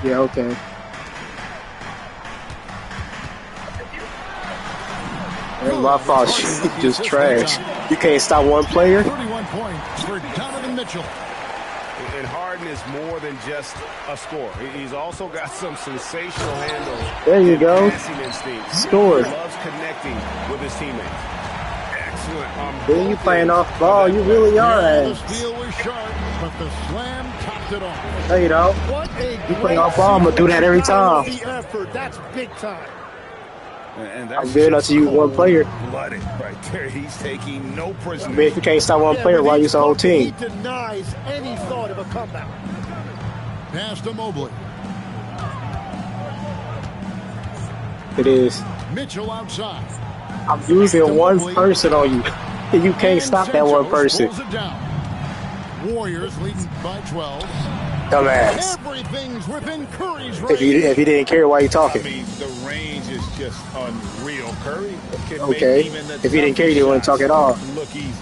Yeah, okay. Ain't my fault. You just trash. You can't stop one player. 31 points for Donovan Mitchell. And Harden is more than just a scorer. He's also got some sensational handles. There you go. Passing instinct. Score. He loves connecting with his teammates. Excellent. Then you playing off ball. You really are The ass. steal was sharp, but the slam topped it off. No, you don't. You play off ball. I'm gonna do that every time. That's big time. And that's I'm good until you one player. blooded right there. He's taking no I prisoners. mean, if you can't stop one player, why use the whole team? He denies any thought of a comeback. Pass to Mobley. It is. Mitchell outside. I'm using one person on you. And you can't stop that one person. Pulls it down. Warriors leading by 12. Dumbass. Everything's within Curry's range. If you didn't care, why you I talking? mean, the range is just unreal. Curry can Okay. make even the If you didn't care, you didn't want to talk at all. look easy.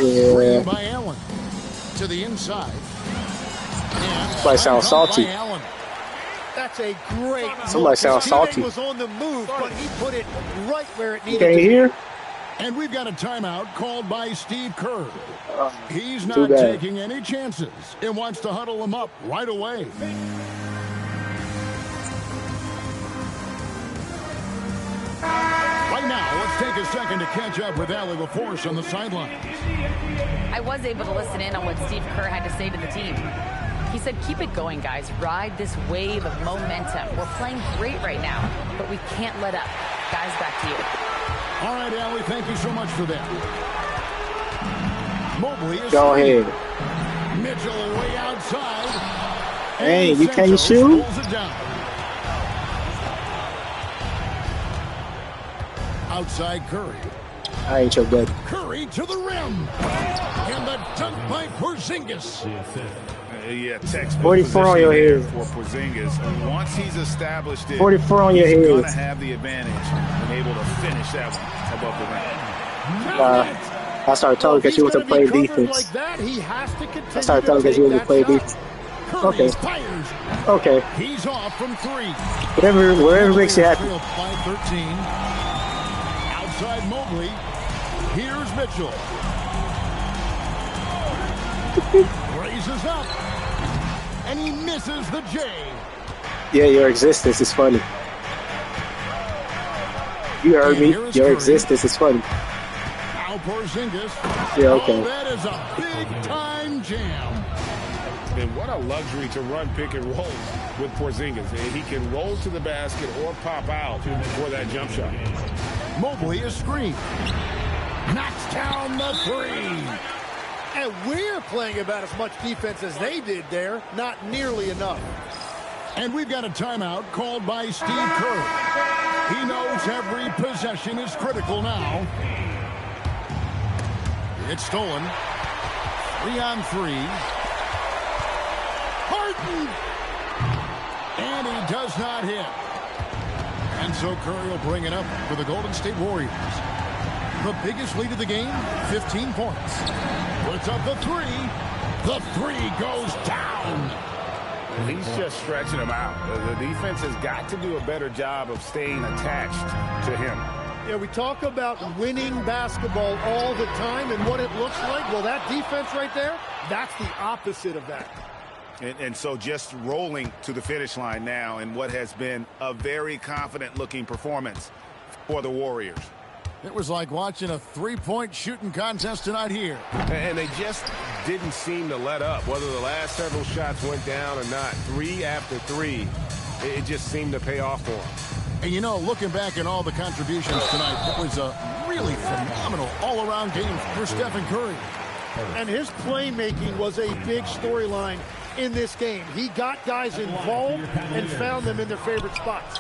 Yeah. By Allen to the inside. Somebody sounds salty. By Allen. That's a great. Somebody sounds His teammate salty. was on the move, but he put it right where it You needed can't to be. hear? And we've got a timeout called by Steve Kerr. He's too not bad. taking any chances and wants to huddle them up right away. Right now, let's take a second to catch up with Allie LaForce on the sidelines. I was able to listen in on what Steve Kerr had to say to the team. He said, keep it going, guys. Ride this wave of momentum. We're playing great right now, but we can't let up. Guys, back to you. All right, Allie, thank you so much for that. Mobley is Go ahead. Mitchell way outside. Hey, And you can't Santos shoot? pulls it down. Outside Curry. I ain't your buddy. Curry to the rim. And the dunk by Porzingis. Yeah, textbook 44 on your position head. there for Porzingis. Once he's established it, 44 on your he's head. going to have the advantage and able to finish that one above the rim. I started telling because you want to play defense. Like that, he has to continue I started telling because you want to play defense. Curry Okay. fires. Okay. He's off from three. Whatever makes you happy. Trailed by 13. Outside Mobley. Here's Mitchell. Raises up. And he misses the J. Yeah, your existence is funny. You heard me. Your existence is funny. Now Porzingis. Yeah, okay. Oh, that is a big-time jam. And what a luxury to run pick and roll with Porzingis. He can roll to the basket or pop out for that jump shot. Mobley is screened. Knocks down the three. And we're playing about as much defense as they did there. Not nearly enough. And we've got a timeout called by Steve Kerr. He knows every possession is critical now. It's stolen. 3-on-3. Harden! And he does not hit. And so Curry will bring it up for the Golden State Warriors. The biggest lead of the game, 15 points. Puts up the three. The three goes down. He's just stretching him out. The defense has got to do a better job of staying attached to him. Yeah, we talk about winning basketball all the time and what it looks like. Well, that defense right there, that's the opposite of that. And so just rolling to the finish line now in what has been a very confident-looking performance for the Warriors. It was like watching a three-point shooting contest tonight here. And they just didn't seem to let up. Whether the last several shots went down or not, three after three, it just seemed to pay off for them. And you know, looking back at all the contributions tonight, it was a really phenomenal all-around game for Stephen Curry. And his playmaking was a big storyline in this game. He got guys involved and found them in their favorite spots.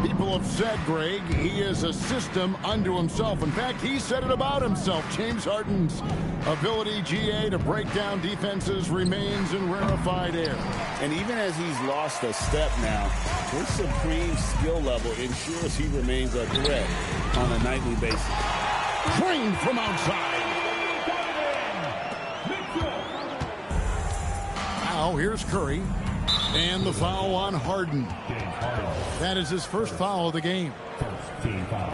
People have said, Greg, he is a system unto himself. In fact, he said it about himself. James Harden's ability, GA, to break down defenses remains in rarefied air. And even as he's lost a step now, his supreme skill level ensures he remains a threat on a nightly basis. Trained from outside. Now here's Curry. And the foul on Harden. That is his first foul of the game. First team foul.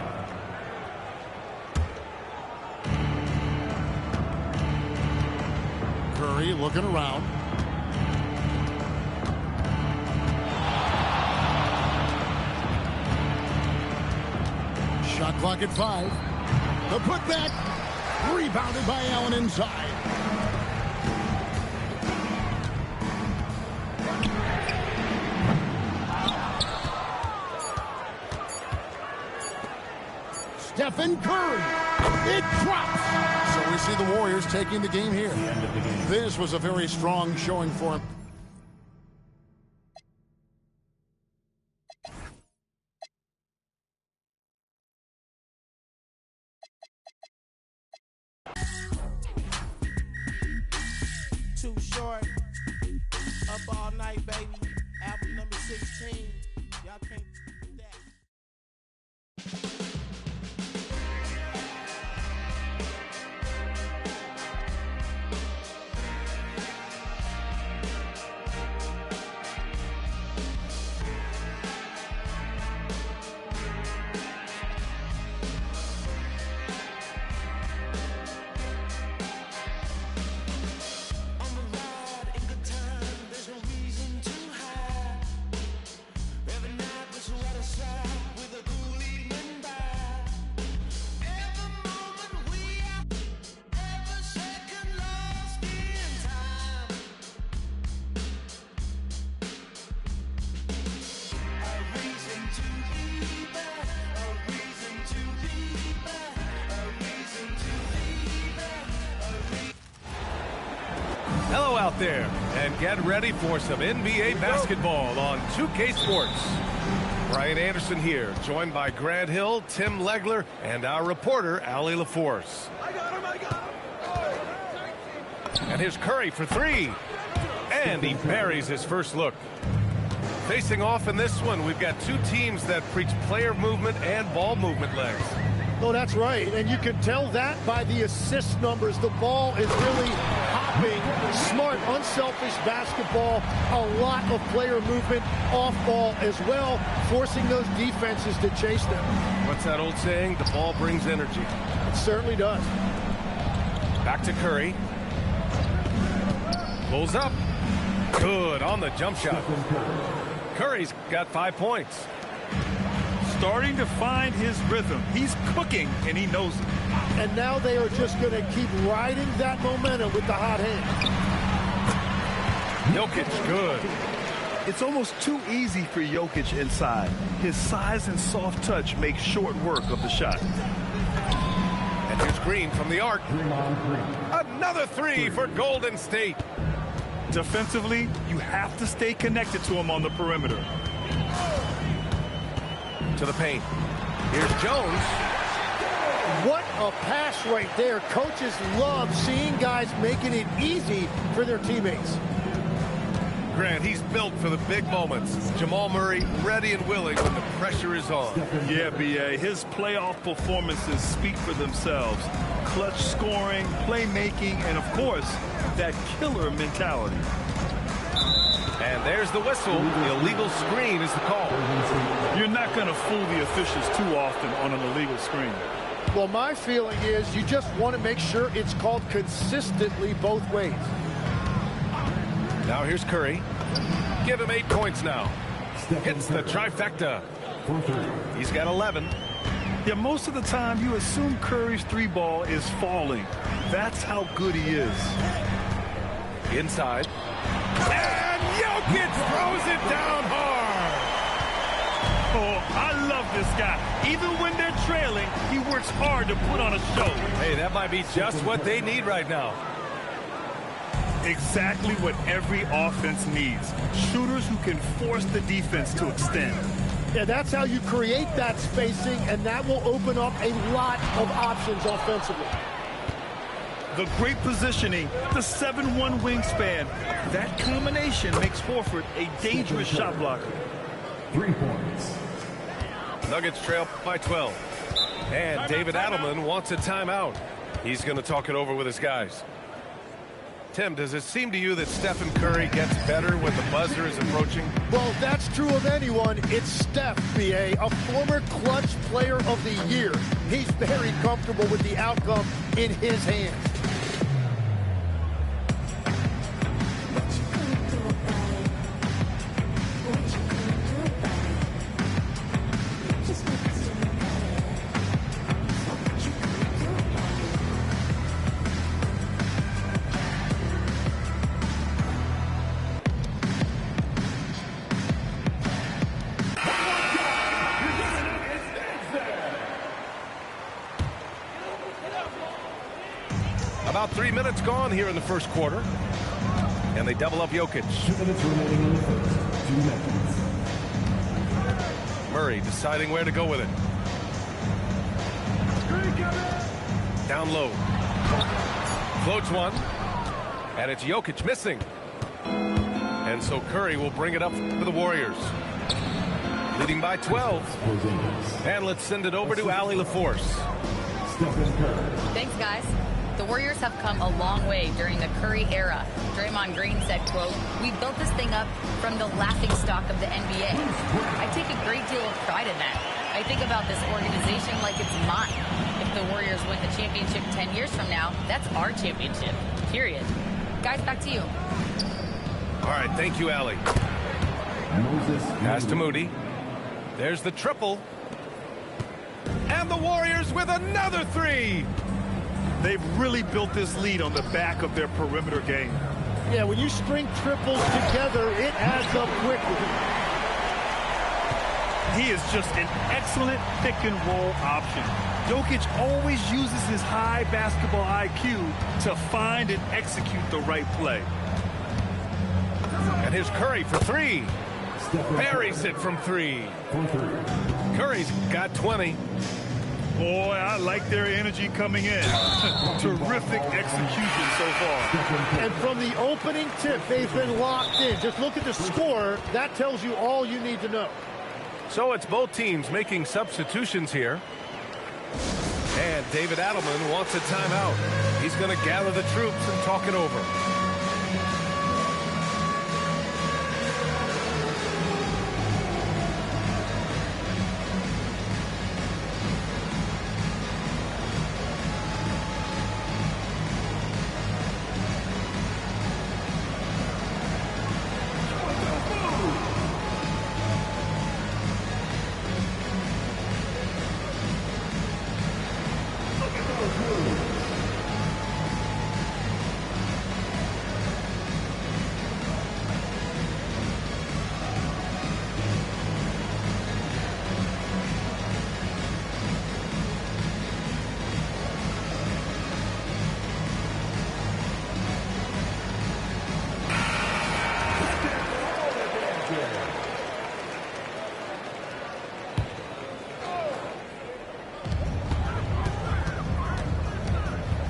Curry looking around. Shot clock at 5. The putback. Rebounded by Allen inside. Stephen Curry. It drops. So we see the Warriors taking the game here. This was a very strong showing for him. Too short. Up all night, baby. Album number 16. Y'all can't do that. Hello out there, and get ready for some NBA basketball on 2K Sports. Brian Anderson here, joined by Grant Hill, Tim Legler, and our reporter, Allie LaForce. And here's Curry for 3. And he buries his first look. Facing off in this one, we've got two teams that preach player movement and ball movement legs. Oh, that's right. And you can tell that by the assist numbers. The ball is really hopping. Smart, unselfish basketball. A lot of player movement off ball as well, forcing those defenses to chase them. What's that old saying? The ball brings energy. It certainly does. Back to Curry. Pulls up. Good on the jump shot. Curry's got 5 points. Starting to find his rhythm. He's cooking, and he knows it. And now they are just going to keep riding that momentum with the hot hand. Jokic, good. It's almost too easy for Jokic inside. His size and soft touch make short work of the shot. And here's Green from the arc. Another 3 for Golden State. Defensively, you have to stay connected to him on the perimeter. To the paint. Here's Jones. What a pass right there. Coaches love seeing guys making it easy for their teammates. Grant, he's built for the big moments. Jamal Murray ready and willing when the pressure is on. Yeah, B.A. His playoff performances speak for themselves. Clutch scoring, playmaking, and, of course, that killer mentality. And there's the whistle. The illegal screen is the call. You're not going to fool the officials too often on an illegal screen. Well, my feeling is you just want to make sure it's called consistently both ways. Now here's Curry. Give him 8 points now. Hits the trifecta. He's got 11. Yeah, most of the time you assume Curry's 3-ball is falling. That's how good he is. Inside. And Jokic throws it down hard. Oh, I love this guy. Even when they're trailing, he works hard to put on a show. Hey, that might be just what they need right now. Exactly what every offense needs. Shooters who can force the defense to extend. Yeah, that's how you create that spacing, and that will open up a lot of options offensively. The great positioning, the 7'1" wingspan, that combination makes Horford a dangerous shot blocker. 3 points. Nuggets trail by 12. And David Adelman wants a timeout. He's going to talk it over with his guys. Tim, does it seem to you that Stephen Curry gets better when the buzzer is approaching? Well, that's true of anyone. It's Steph, B.A., a former clutch player of the year. He's very comfortable with the outcome in his hands. About 3 minutes gone here in the first quarter. And they double up Jokic. 2 minutes remaining in the first. 2 minutes. Murray deciding where to go with it. Down low. Floats one. And it's Jokic missing. And so Curry will bring it up for the Warriors. Leading by 12. And let's send it over to Allie LaForce. Thanks, guys. The Warriors have come a long way during the Curry era. Draymond Green said, quote, "We built this thing up from the laughingstock of the NBA." I take a great deal of pride in that. I think about this organization like it's mine. If the Warriors win the championship 10 years from now, that's our championship, period. Guys, back to you. All right, thank you, Allie. Pass to Moody. There's the triple. And the Warriors with another three. They've really built this lead on the back of their perimeter game. Yeah, when you string triples together, it adds up quickly. He is just an excellent pick-and-roll option. Jokic always uses his high basketball IQ to find and execute the right play. And here's Curry for three. Buries it from three. Curry's got 20. Boy, I like their energy coming in. Terrific execution so far. And from the opening tip, they've been locked in. Just look at the score. That tells you all you need to know. So it's both teams making substitutions here. And David Adelman wants a timeout. He's going to gather the troops and talk it over.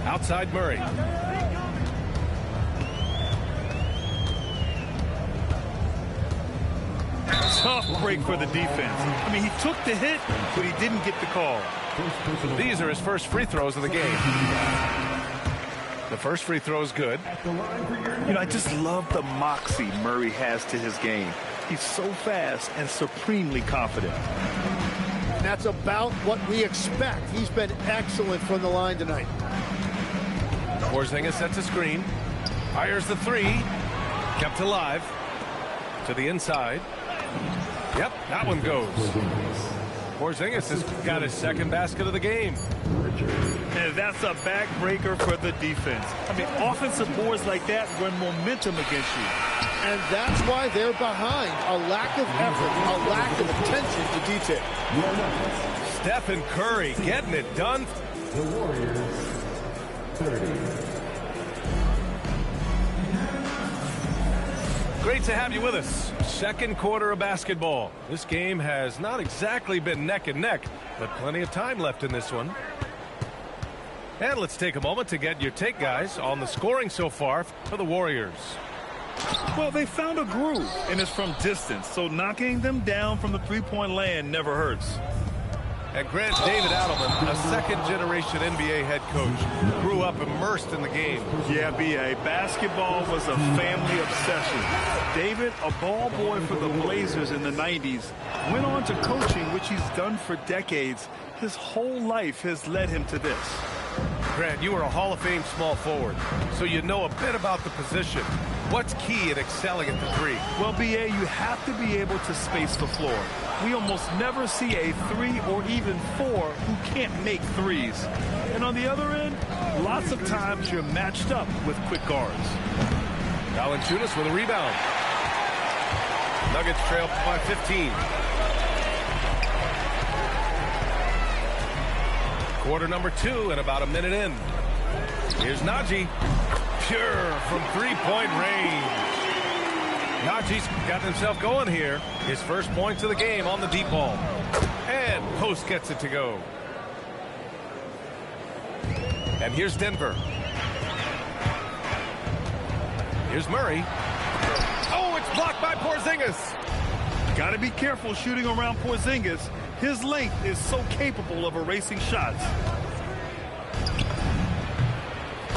Outside Murray. Tough break for the defense. I mean, he took the hit, but he didn't get the call. These are his first free throws of the game. The first free throw is good. You know, I just love the moxie Murray has to his game. He's so fast and supremely confident. And that's about what we expect. He's been excellent from the line tonight. Porzingis sets a screen. Fires the three. Kept alive. To the inside. Yep, that one goes. Porzingis has got his second basket of the game. And that's a backbreaker for the defense. I mean, offensive boards like that run momentum against you. And that's why they're behind. A lack of effort, a lack of attention to detail. Stephen Curry getting it done. The Warriors, 30. Great to have you with us. Second quarter of basketball. This game has not exactly been neck and neck, but plenty of time left in this one. And let's take a moment to get your take, guys, on the scoring so far for the Warriors. Well, they found a groove, and it's from distance, so knocking them down from the three-point land never hurts. And Grant, David Adelman, a second-generation NBA head coach, grew up immersed in the game. Yeah, B.A., basketball was a family obsession. David, a ball boy for the Blazers in the 90s, went on to coaching, which he's done for decades. His whole life has led him to this. Grant, you were a Hall of Fame small forward, so you know a bit about the position. What's key in excelling at the three? Well, B.A., you have to be able to space the floor. We almost never see a 3 or even 4 who can't make threes. And on the other end, lots of times you're matched up with quick guards. Valanciunas with a rebound. Nuggets trail by 15. Quarter number 2 and about a minute in. Here's Najee. Pure from three-point range. Najee's got himself going here. His first points of the game on the deep ball. And Post gets it to go. And here's Denver. Here's Murray. Oh, it's blocked by Porzingis. Got to be careful shooting around Porzingis. His length is so capable of erasing shots.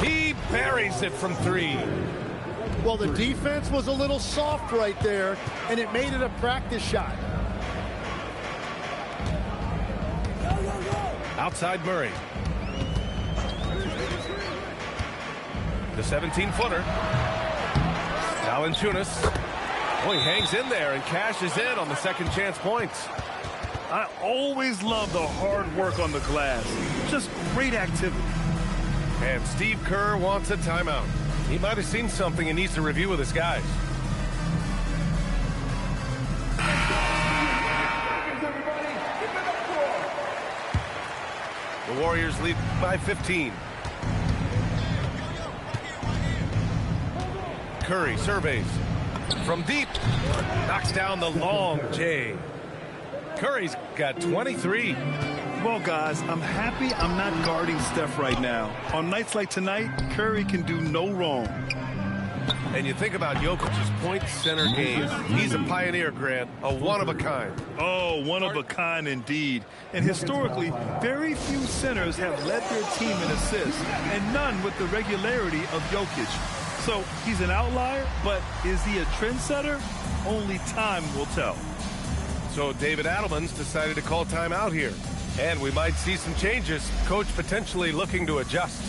He buries it from 3. Well, the defense was a little soft right there, and it made it a practice shot. Outside Murray. The 17-footer. Valanciunas. Oh, he hangs in there and cashes in on the second chance points. I always love the hard work on the glass. Just great activity. And Steve Kerr wants a timeout. He might have seen something he needs to review with his guys. The Warriors lead by 15. Curry surveys. From deep. Knocks down the long J. Curry's got 23. Well, guys, I'm happy I'm not guarding Steph right now. On nights like tonight, Curry can do no wrong. And you think about Jokic's point center game. He's a pioneer, Grant, a one-of-a-kind. Oh, one-of-a-kind indeed. And historically, very few centers have led their team in assists, and none with the regularity of Jokic. So he's an outlier, but is he a trendsetter? Only time will tell. So David Adelman's decided to call timeout here. And we might see some changes. Coach potentially looking to adjust.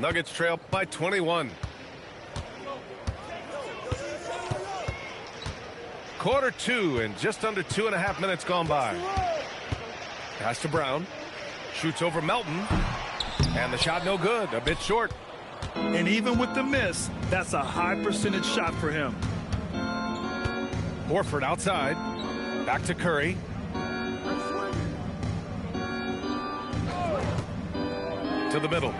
Nuggets trail by 21. Quarter 2 and just under 2.5 minutes gone by. Pass to Brown. Shoots over Melton. And the shot no good. A bit short. And even with the miss, that's a high percentage shot for him. Horford outside. Back to Curry. To the middle.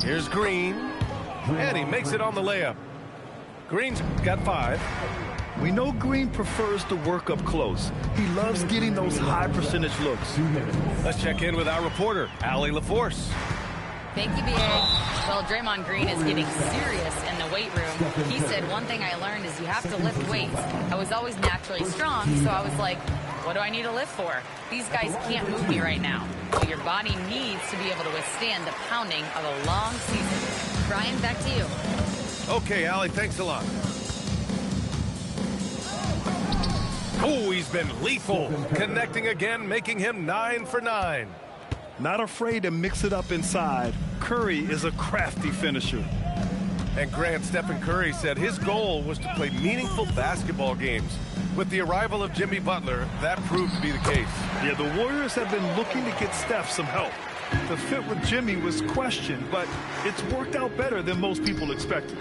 Here's Green, and he makes it on the layup. Green's got 5. We know Green prefers to work up close. He loves getting those high percentage looks. Let's check in with our reporter, Allie LaForce. Thank you, B.A. Well, Draymond Green is getting serious in the weight room. He said, one thing I learned is you have to lift weights. I was always naturally strong, so I was like, what do I need to lift for? These guys can't move me right now. Well, your body needs to be able to withstand the pounding of a long season. Brian, back to you. Okay, Allie, thanks a lot. Oh, he's been lethal. Connecting again, making him 9 for 9. Not afraid to mix it up inside. Curry is a crafty finisher. And Grant, Stephen Curry said his goal was to play meaningful basketball games. With the arrival of Jimmy Butler, that proved to be the case. Yeah, the Warriors have been looking to get Steph some help. The fit with Jimmy was questioned, but it's worked out better than most people expected.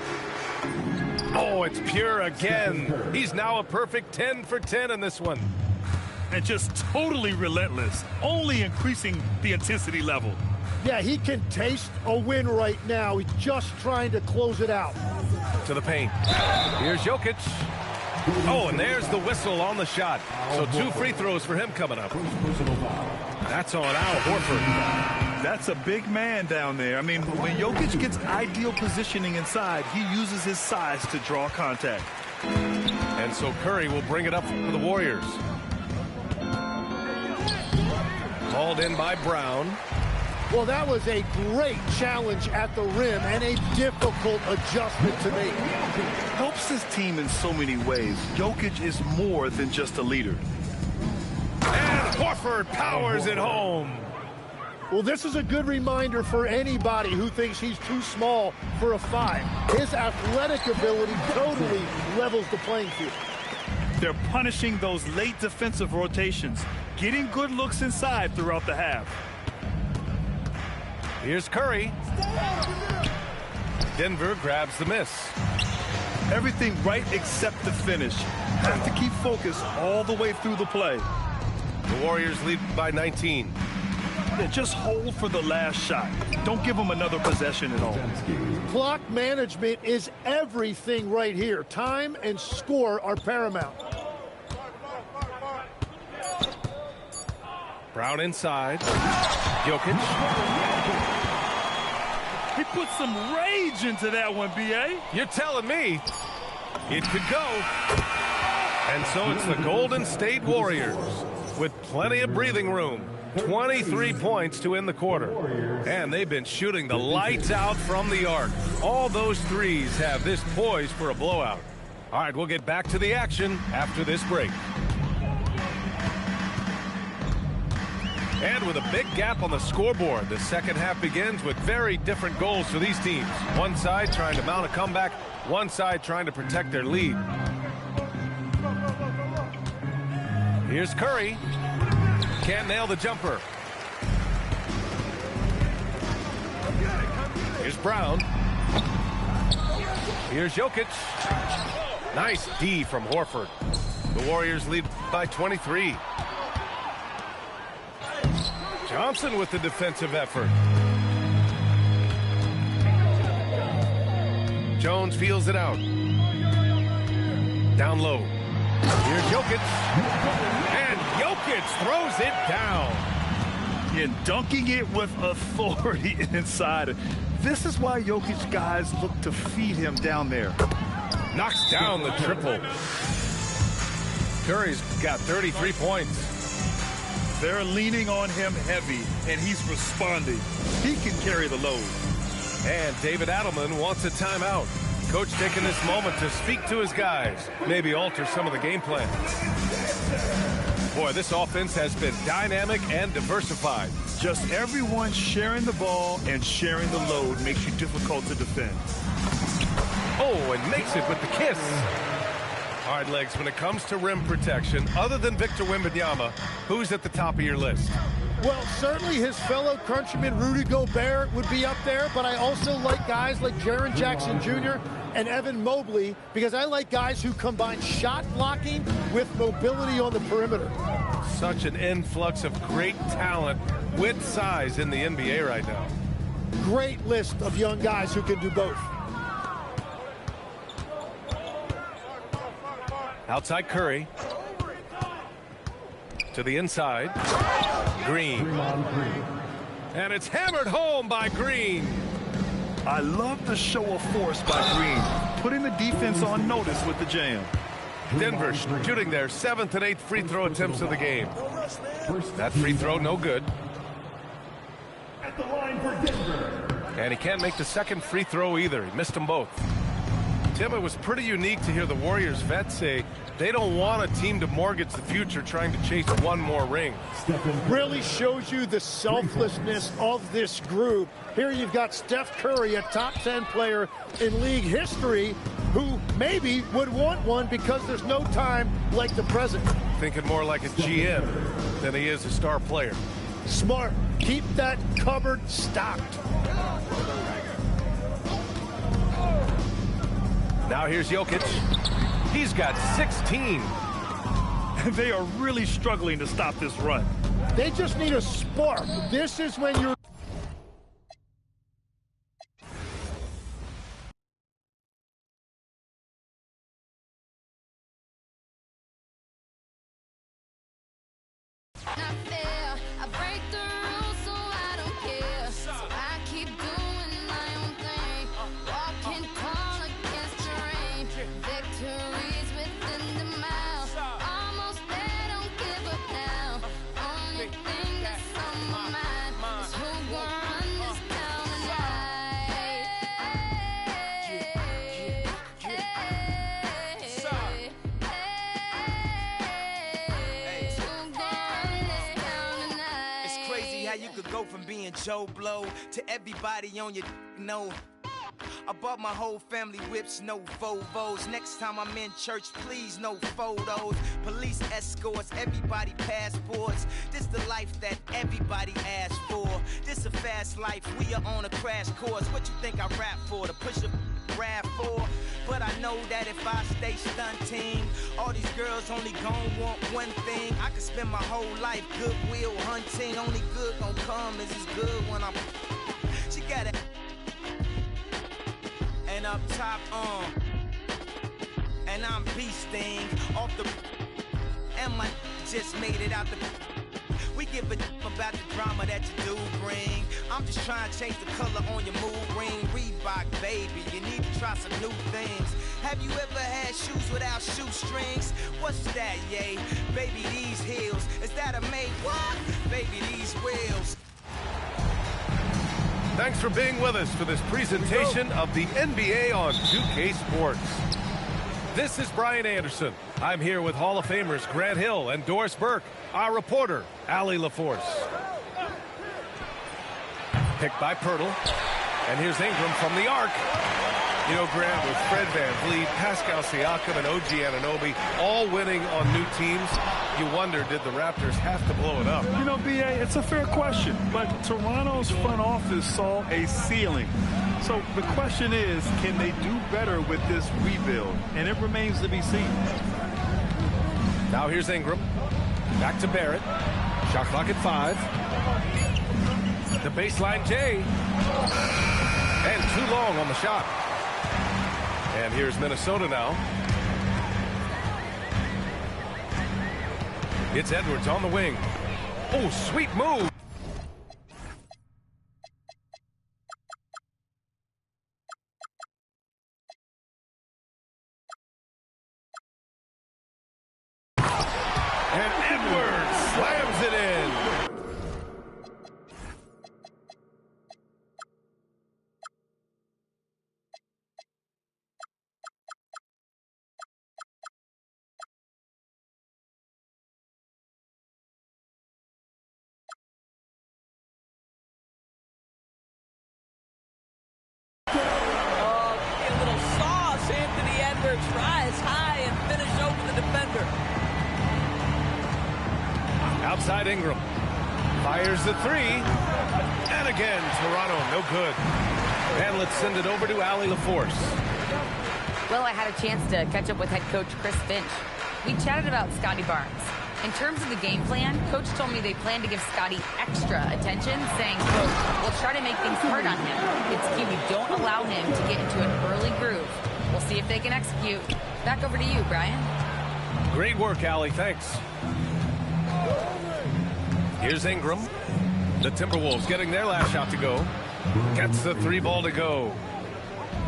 Oh, it's Pure again. He's now a perfect 10 for 10 in this one. and just totally relentless, only increasing the intensity level. Yeah, he can taste a win right now. He's just trying to close it out. To the paint. Here's Jokic. Oh, and there's the whistle on the shot. So 2 free throws for him coming up. That's on Al Horford. That's a big man down there. I mean, when Jokic gets ideal positioning inside, he uses his size to draw contact. And so Curry will bring it up for the Warriors. Called in by Brown. Well, that was a great challenge at the rim and a difficult adjustment to make. Helps his team in so many ways. Jokic is more than just a leader. And Horford powers it home. Well, this is a good reminder for anybody who thinks he's too small for a 5. His athletic ability totally levels the playing field. They're punishing those late defensive rotations, getting good looks inside throughout the half. Here's Curry. Denver grabs the miss. Everything right except the finish. Have to keep focus all the way through the play. The Warriors lead by 19. Yeah, just hold for the last shot. Don't give them another possession at all. Clock management is everything right here. Time and score are paramount. Brown inside. Jokic. He put some rage into that one, B.A. You're telling me it could go. And so it's the Golden State Warriors with plenty of breathing room. 23 points to end the quarter. And they've been shooting the lights out from the arc. All those threes have this poised for a blowout. All right, we'll get back to the action after this break. And with a big gap on the scoreboard, the second half begins with very different goals for these teams. One side trying to mount a comeback, one side trying to protect their lead. Here's Curry. Can't nail the jumper. Here's Brown. Here's Jokic. Nice D from Horford. The Warriors lead by 23. Johnson with the defensive effort. Jones feels it out. Down low. Here's Jokic. And Jokic throws it down. And dunking it with authority inside. This is why Jokic guys look to feed him down there. Knocks down the triple. Curry's got 33 points. They're leaning on him heavy, and he's responding. He can carry the load. And David Adelman wants a timeout. Coach taking this moment to speak to his guys, maybe alter some of the game plan. Boy, this offense has been dynamic and diversified. Just everyone sharing the ball and sharing the load makes you difficult to defend. Oh, and makes it with the kiss. All right, Legs, when it comes to rim protection, other than Victor Wembanyama, who's at the top of your list? Well, certainly his fellow countryman Rudy Gobert would be up there, but I also like guys like Jaren Jackson Jr. and Evan Mobley because I like guys who combine shot blocking with mobility on the perimeter. Such an influx of great talent with size in the NBA right now. Great list of young guys who can do both. Outside Curry. To the inside. Green. And it's hammered home by Green. I love the show of force by Green, putting the defense on notice with the jam. Denver shooting their 7th and 8th free throw attempts of the game. That free throw no good. At the line for Denver. And he can't make the second free throw either. He missed them both. Tim, it was pretty unique to hear the Warriors vets say they don't want a team to mortgage the future trying to chase one more ring. Really shows you the selflessness of this group. Here you've got Steph Curry, a top 10 player in league history, who maybe would want one because there's no time like the present. Thinking more like a GM than he is a star player. Smart. Keep that cupboard stocked. Now here's Jokic. He's got 16. They are really struggling to stop this run. They just need a spark. This is when you're... You could go from being Joe Blow to everybody on your know. I bought my whole family whips, no Volvos. Next time I'm in church, please, no photos. Police escorts, everybody passports. This the life that everybody asks for. This a fast life, we are on a crash course. What you think I rap for? To push a RAV4? But I know that if I stay stunting, all these girls only gon' want one thing. I could spend my whole life goodwill hunting. Only good gon' come is as good when I'm... She got it. And up top, and I'm beasting off the... And my just made it out the... We give a about the drama that you do bring. I'm just trying to change the color on your mood ring. Reebok, baby, you need to try some new things. Have you ever had shoes without shoestrings? What's that, yay? Baby, these heels. Is that a made what? Baby, these wheels. Thanks for being with us for this presentation of the NBA on 2K Sports. This is Brian Anderson. I'm here with Hall of Famers Grant Hill and Doris Burke. Our reporter, Allie LaForce. Picked by Pirtle. And here's Ingram from the arc. You know, Grant, with Fred VanVleet, Pascal Siakam, and OG Anunoby all winning on new teams, you wonder, did the Raptors have to blow it up? You know, B.A., it's a fair question, but Toronto's front office saw a ceiling. So the question is, can they do better with this rebuild? And it remains to be seen. Now here's Ingram. Back to Barrett. Shot clock at 5. The baseline Jay. And too long on the shot. And here's Minnesota now. It's Edwards on the wing. Oh, sweet move. And Edwards slams it in. Rise high and finish over the defender. Outside Ingram. Fires the 3. And again, Toronto, no good. And let's send it over to Allie LaForce. Well, I had a chance to catch up with head coach Chris Finch. We chatted about Scotty Barnes. In terms of the game plan, coach told me they plan to give Scotty extra attention, saying, quote, we'll try to make things hard on him. It's key we don't allow him to get into an early groove. We'll see if they can execute. Back over to you, Brian. Great work, Allie. Thanks. Here's Ingram. The Timberwolves getting their last shot to go. Gets the 3 ball to go.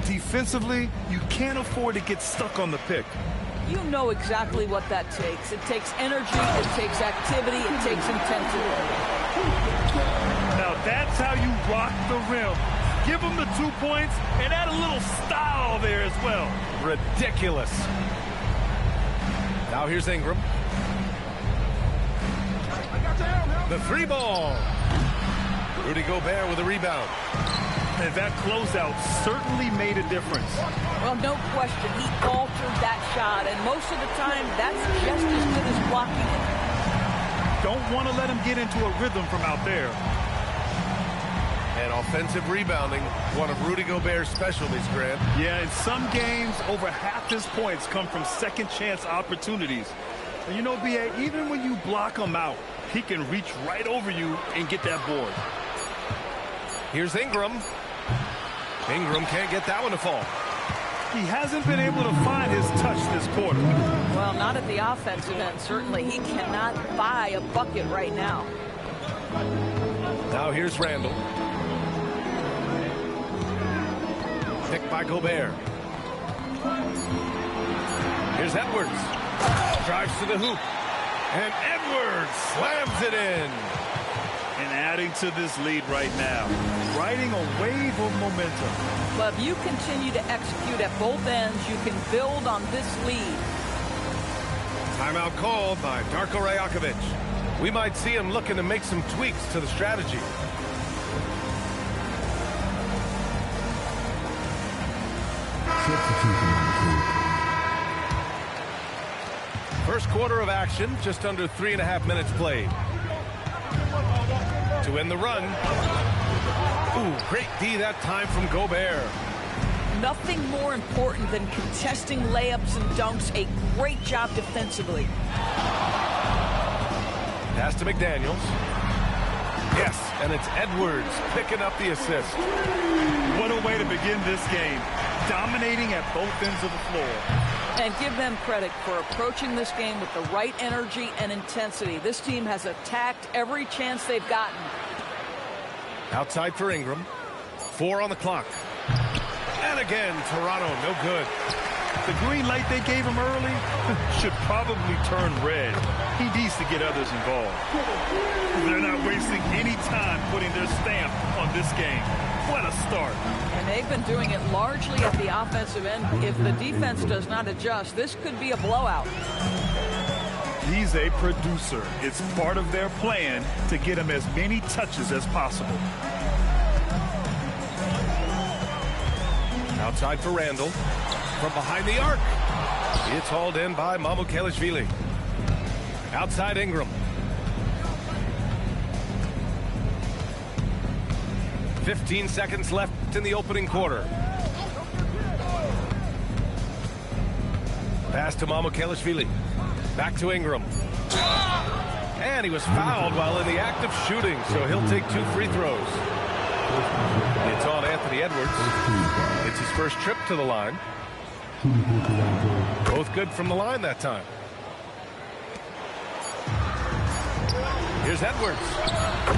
Defensively, you can't afford to get stuck on the pick. You know exactly what that takes. It takes energy, it takes activity, it takes intensity. Now that's how you rock the rim. Give them the 2 points and add a little style there as well. Ridiculous. Now here's Ingram. The 3 ball. Rudy Gobert with a rebound. And that closeout certainly made a difference. Well, no question. He altered that shot, and most of the time, that's just as good as blocking it. Don't want to let him get into a rhythm from out there. And offensive rebounding, one of Rudy Gobert's specialties, Grant. Yeah, in some games, over half his points come from second chance opportunities. And you know, B.A., even when you block him out, he can reach right over you and get that board. Here's Ingram. Ingram can't get that one to fall. He hasn't been able to find his touch this quarter. Well, not at the offensive end, certainly. He cannot buy a bucket right now. Now here's Randall. Picked by Gobert. Here's Edwards. Drives to the hoop. And Edwards slams it in. And adding to this lead right now. Riding a wave of momentum. But if you continue to execute at both ends, you can build on this lead. Timeout called by Darko Rajakovic. We might see him looking to make some tweaks to the strategy. First quarter of action, just under 3.5 minutes played. To end the run. Ooh, great D that time from Gobert. Nothing more important than contesting layups and dunks. A great job defensively. Pass to McDaniels. Yes, and it's Edwards picking up the assist. What a way to begin this game. Dominating at both ends of the floor. And give them credit for approaching this game with the right energy and intensity. This team has attacked every chance they've gotten. Outside for Ingram. 4 on the clock. And again, Toronto, no good. The green light they gave him early should probably turn red. He needs to get others involved. They're not wasting any time putting their stamp on this game. What a start. And they've been doing it largely at the offensive end. If the defense does not adjust, this could be a blowout. He's a producer. It's part of their plan to get him as many touches as possible. Outside for Randall. From behind the arc. It's hauled in by Mamukelashvili. Outside Ingram. 15 seconds left in the opening quarter. Pass to Mamukelashvili. Back to Ingram. And he was fouled while in the act of shooting, so he'll take 2 free throws. It's on Anthony Edwards. It's his first trip to the line. Both good from the line that time. Here's Edwards.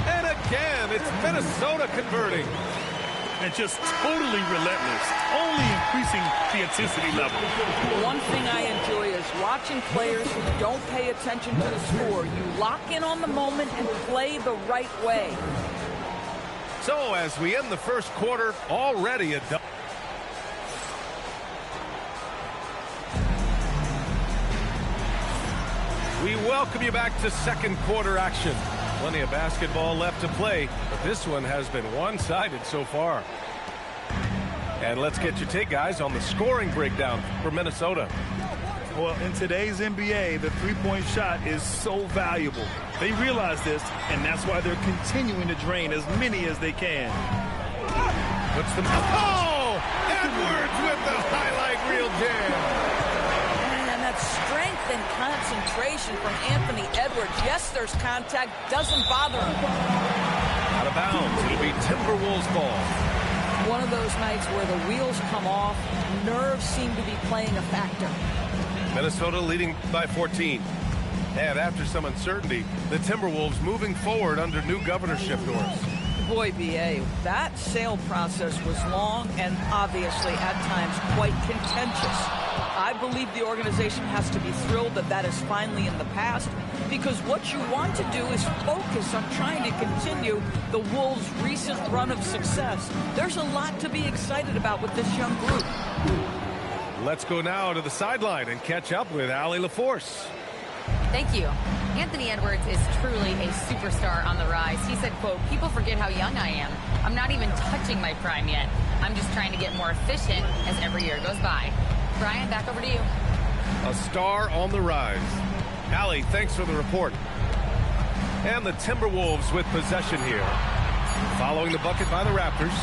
And again, it's Minnesota converting. And just totally relentless, only increasing the intensity level. One thing I enjoy is watching players who don't pay attention to the score. You lock in on the moment and play the right way. So as we end the first quarter, already a double. We welcome you back to second quarter action. Plenty of basketball left to play, but this one has been one-sided so far. And let's get your take, guys, on the scoring breakdown for Minnesota. Well, in today's NBA, the three-point shot is so valuable. They realize this, and that's why they're continuing to drain as many as they can. Puts them. Oh! Edwards with the highlight reel jam. And that strength and concentration from Anthony Edwards. Yes, there's contact. Doesn't bother him. Out of bounds. It'll be Timberwolves ball. One of those nights where the wheels come off. Nerves seem to be playing a factor. Minnesota leading by 14. And after some uncertainty, the Timberwolves moving forward under new governorship doors. Boy, B.A., that sale process was long and obviously at times quite contentious. I believe the organization has to be thrilled that that is finally in the past, because what you want to do is focus on trying to continue the Wolves' recent run of success. There's a lot to be excited about with this young group. Let's go now to the sideline and catch up with Allie LaForce. Thank you. Anthony Edwards is truly a superstar on the rise. He said, quote, "People forget how young I am. I'm not even touching my prime yet. I'm just trying to get more efficient as every year goes by." Brian, back over to you. A star on the rise. Allie, thanks for the report. And the Timberwolves with possession here. Following the bucket by the Raptors.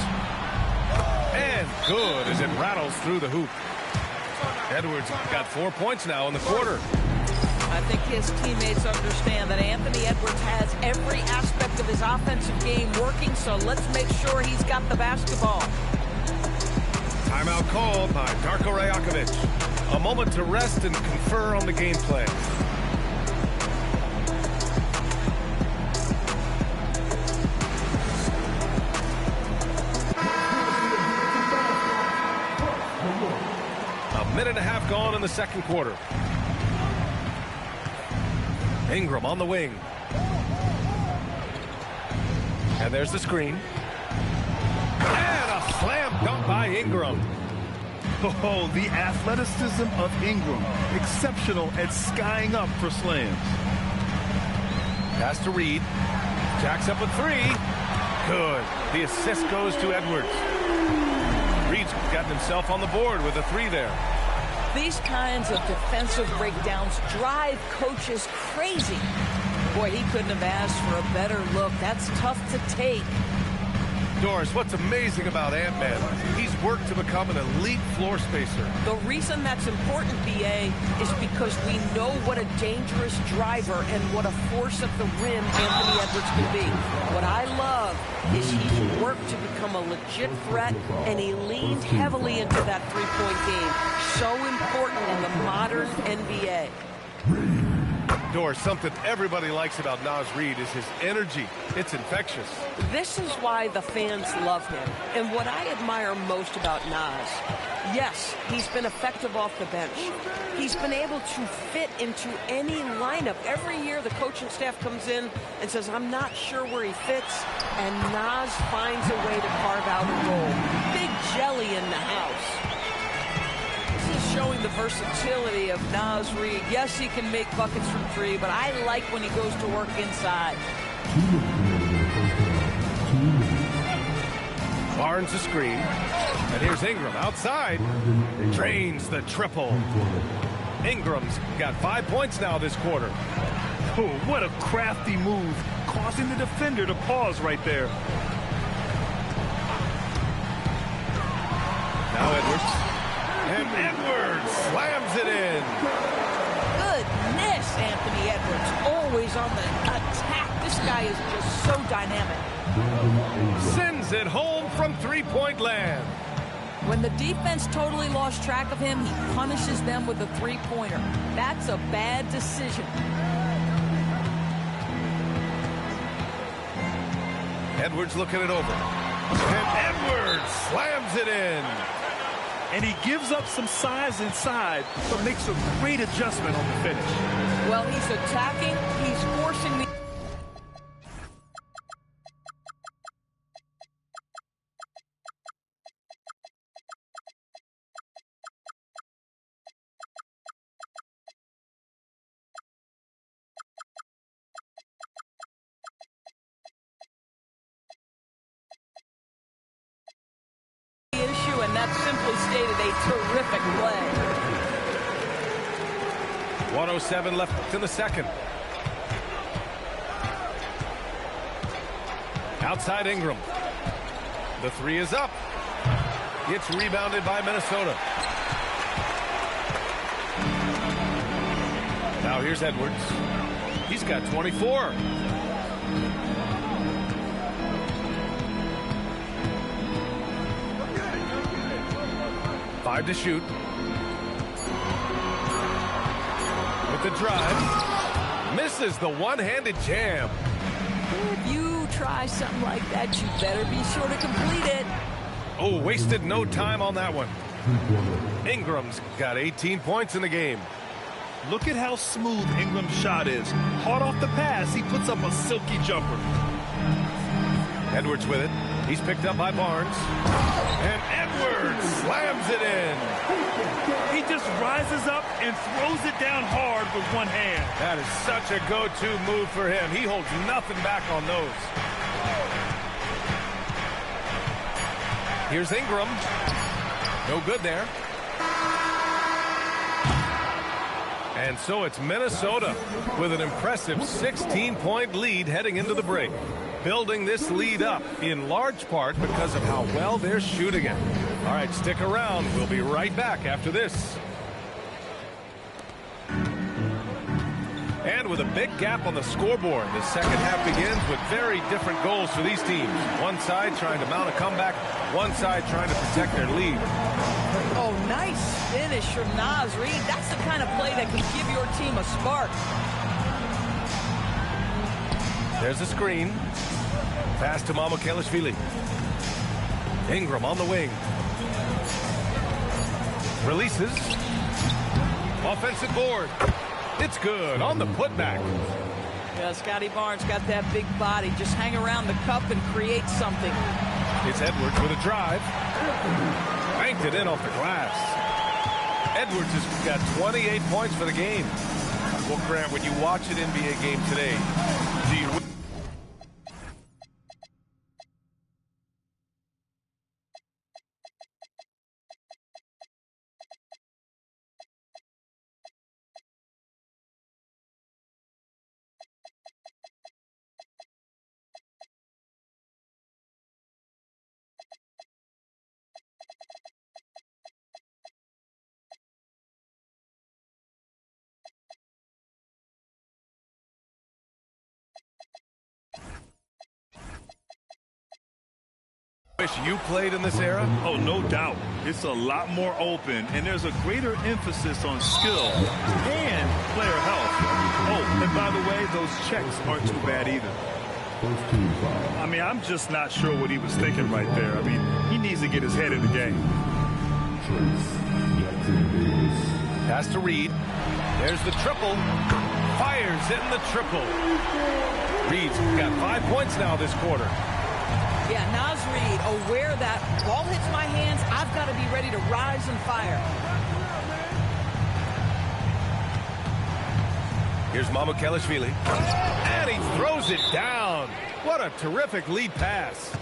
And good as it rattles through the hoop. Edwards got 4 points now in the quarter. I think his teammates understand that Anthony Edwards has every aspect of his offensive game working, so let's make sure he's got the basketball. Timeout called by Darko Rajakovic. A moment to rest and confer on the game plan. A minute and a half gone in the second quarter. Ingram on the wing. And there's the screen. And a slam dunk by Ingram. Oh, the athleticism of Ingram. Exceptional at skying up for slams. Pass to Reed. Jacks up a three. Good. The assist goes to Edwards. Reed's gotten himself on the board with a three there. These kinds of defensive breakdowns drive coaches crazy. Boy, he couldn't have asked for a better look. That's tough to take. Doris, what's amazing about Ant-Man, he's worked to become an elite floor spacer. The reason that's important, B.A., is because we know what a dangerous driver and what a force at the rim Anthony Edwards can be. What I love is he's worked to become a legit threat, and he leaned heavily into that three-point game. So important in the modern NBA. Doris, something everybody likes about Naz Reid is his energy. It's infectious. This is why the fans love him. And what I admire most about Naz, yes, he's been effective off the bench. He's been able to fit into any lineup. Every year the coaching staff comes in and says, I'm not sure where he fits, and Naz finds a way to carve out a role. Big jelly in the house. Showing the versatility of Naz Reid. Yes, he can make buckets from three, but I like when he goes to work inside. Barnes the screen. And here's Ingram outside. Drains the triple. Ingram's got 5 points now this quarter. Oh, what a crafty move, causing the defender to pause right there. Now Edwards. And Edwards slams it in. Goodness, Anthony Edwards, always on the attack. This guy is just so dynamic. Sends it home from three-point land. When the defense totally lost track of him, he punishes them with a three-pointer. That's a bad decision. Edwards looking it over. And Edwards slams it in. And he gives up some size inside, but makes a great adjustment on the finish. Well, he's attacking, he's forcing the... and that simply stated a terrific play. 1:07 left in the second. Outside Ingram. The three is up. It's rebounded by Minnesota. Now here's Edwards. He's got 24. Five to shoot. With the drive. Misses the one-handed jam. If you try something like that, you better be sure to complete it. Oh, wasted no time on that one. Ingram's got 18 points in the game. Look at how smooth Ingram's shot is. Hard off the pass, he puts up a silky jumper. Edwards with it. He's picked up by Barnes. And Edwards slams it in. He just rises up and throws it down hard with one hand. That is such a go-to move for him. He holds nothing back on those. Here's Ingram. No good there. And so it's Minnesota with an impressive 16-point lead heading into the break. Building this lead up in large part because of how well they're shooting it. All right, stick around. We'll be right back after this. And with a big gap on the scoreboard, the second half begins with very different goals for these teams. One side trying to mount a comeback, one side trying to protect their lead. Oh, nice finish from Naz Reid. That's the kind of play that can give your team a spark. There's a screen. Pass to Mamukelashvili. Ingram on the wing. Releases. Offensive board. It's good on the putback. Yeah, Scotty Barnes got that big body. Just hang around the cup and create something. It's Edwards with a drive. Banked it in off the glass. Edwards has got 28 points for the game. Well, Grant, when you watch an NBA game today, do you... wish you played in this era? Oh, no doubt. It's a lot more open, and there's a greater emphasis on skill and player health. Oh, and by the way, those checks aren't too bad either. I mean, I'm just not sure what he was thinking right there. I mean, he needs to get his head in the game. Pass to Reid. There's the triple. Fires in the triple. Reid's got 5 points now this quarter. Yeah, Naz Reid, aware that ball hits my hands, I've got to be ready to rise and fire. Here's Mamukelashvili. And he throws it down. What a terrific lead pass.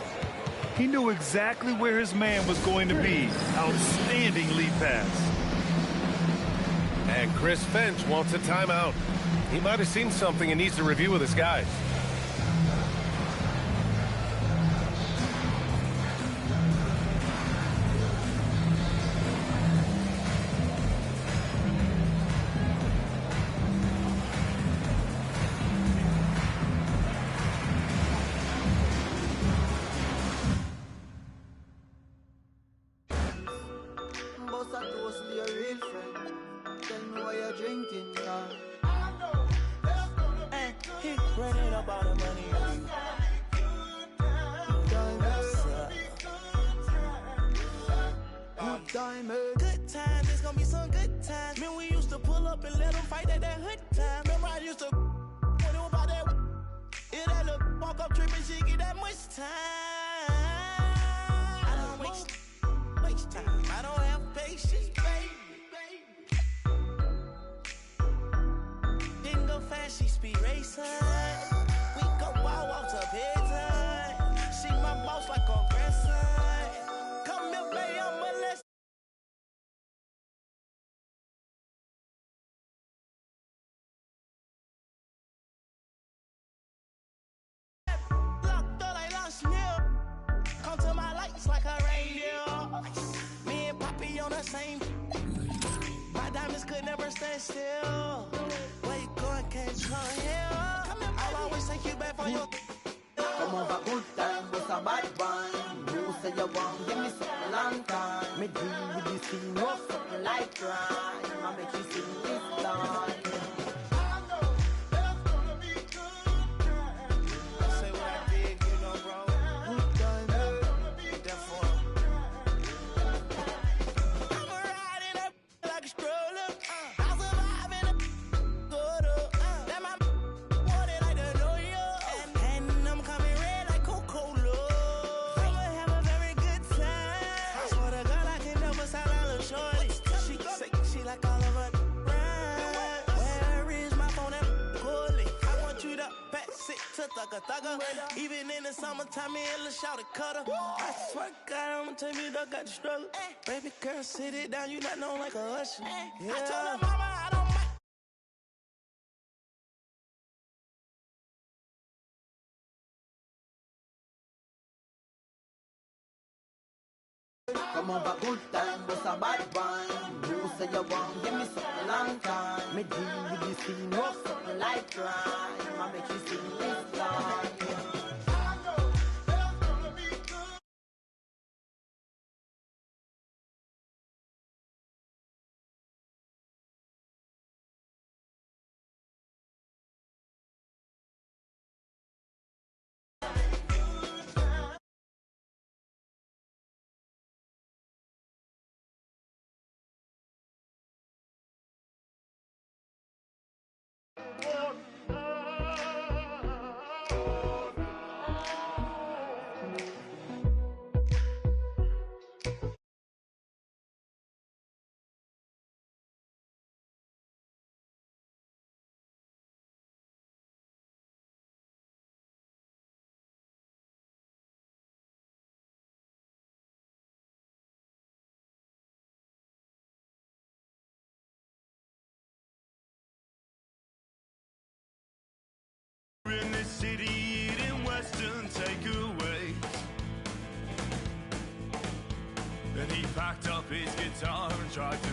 He knew exactly where his man was going to be. Outstanding lead pass. And Chris Finch wants a timeout. He might have seen something and needs to review with his guys. Good times, it's gonna be some good times. Man, we used to pull up and let them fight at that hood time. Remember I used to when it was about that. It that little walk up trip and she get that much time. I don't waste time. I don't have patience, baby. Didn't go fast, she speed racing. We go wild off to bedtime. She my boss like a grandson. Come here, play, I'm molested. Come to my lights like a reindeer. Me and Poppy on the same. My diamonds could never stand still. Where you going, can't come here. I'll always take you back for your. Come over, good time, but a bad one. You say you want, give me something long time. Me deal with this thing, no something like crime. I make you sing this song. Even in the summertime, me and Lil' Shawty cutter. I swear to God, I'ma tell you, dog got the struggle. Baby girl, sit it down, you not known like a usher. Yeah. I told her mama I don't mind. Come over, good time, but a bad one. You say you want give me something long time. Me deal with this scene, no something like crime. I make you see this time. In the city eating Western takeaways, and he packed up his guitar and tried to